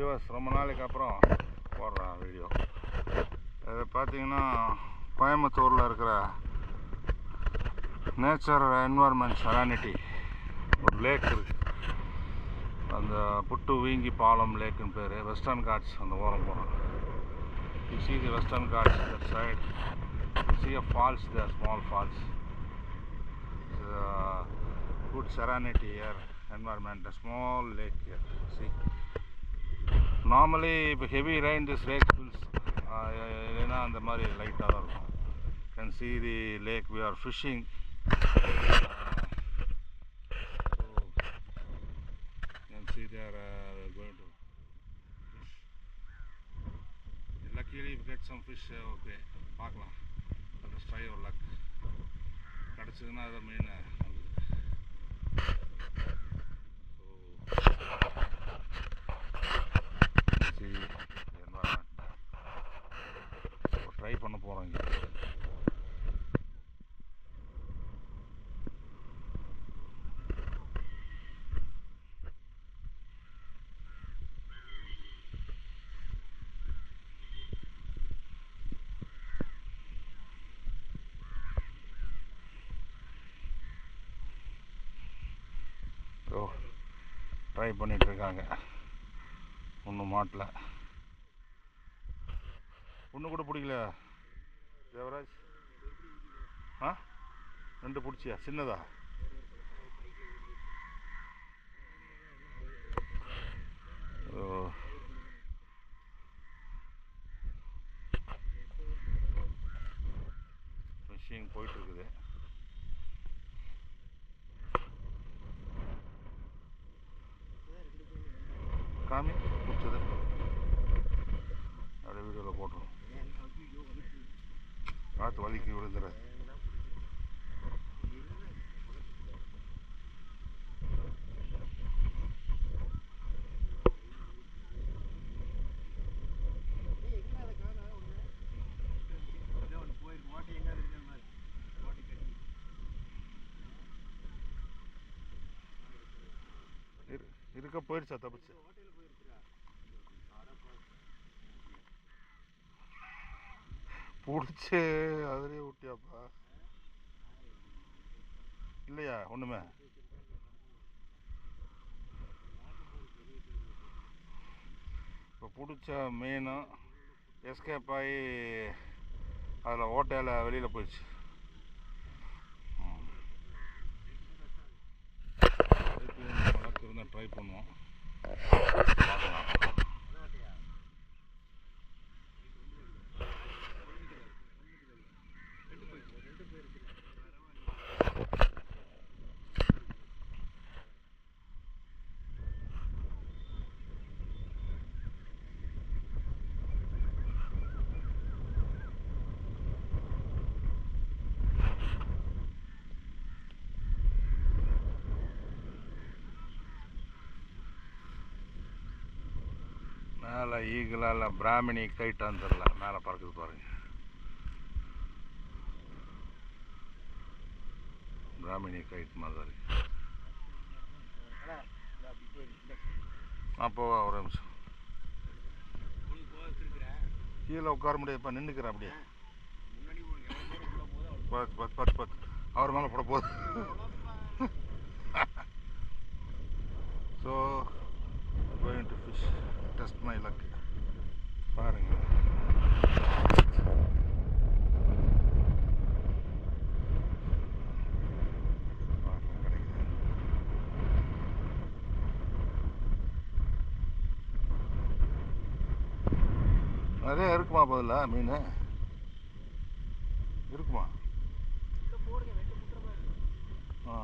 Viewers ரொம்ப நாளைக்கு அப்புறம் போடுறேன் வீடியோ. இது பார்த்தீங்கன்னா கோயம்புத்தூரில் இருக்கிற நேச்சர் என்வாயர்மெண்ட் செரானிட்டி ஒரு லேக் இருக்குது. அந்த புட்டு வீங்கி பாலம் லேக்குன்னு பேர். வெஸ்டர்ன் காட்ஸ் அந்த ஓரம் போகிறோம். You see the western ghats that side. You see a falls there, small falls. It's a good serenity here, environment, a small lake here. See, normally if heavy rain this lake fills. இல்லைன்னா அந்த மாதிரி லைட்டாக தான் இருக்கும். You can see the lake. We are fishing. So you can see they are going to. Luckily if get some fish, okay, பார்க்கலாம். Let's try your luck. கிடச்சதுன்னா அதை மீன் நல்லது. So environment try பண்ண போகிறோம் இங்கே. ட்ரை பண்ணிகிட்ருக்காங்க. ஒன்றும் மாட்டல. ஒன்று கூட பிடிக்கல தேவராஜ். ஆ 2 பிடிச்சியா? சின்னதா? ஃபிஷிங் போயிட்டுருக்குது. காமி பிடிச்சது அப்படியே வீடியோவில் போட்டுருவோம். காற்று வலிக்கு விழுந்துறாது. இருக்க போயிடுச்சா? தப்பிச்சு பிடிச்சி அதுலேயே விட்டியாப்பா? இல்லையா ஒன்றுமே? இப்போ பிடிச்ச மீனும் எஸ்கேப் ஆகி அதில் ஓட்டையில் வெளியில் போயிடுச்சு. வழக்கு இருந்தால் ட்ரை பண்ணுவோம். மேலே ஈகிளா இல்லை பிராமினி கைட்டான்னு தெரியல, மேலே பறக்குது பாருங்க. பிராமினி கைட் மாதிரி. போவா ஒரு நிமிஷம். கீழே உட்கார முடியாதுப்பா, நின்றுக்கிறேன் அப்படியே. பத்து அவர் மேலே போட போகுது. So going to fish, test my luck. பாருங்க கிடைக்குது. நிறைய இருக்குமா? பதில் மீன் இருக்குமா? ஆ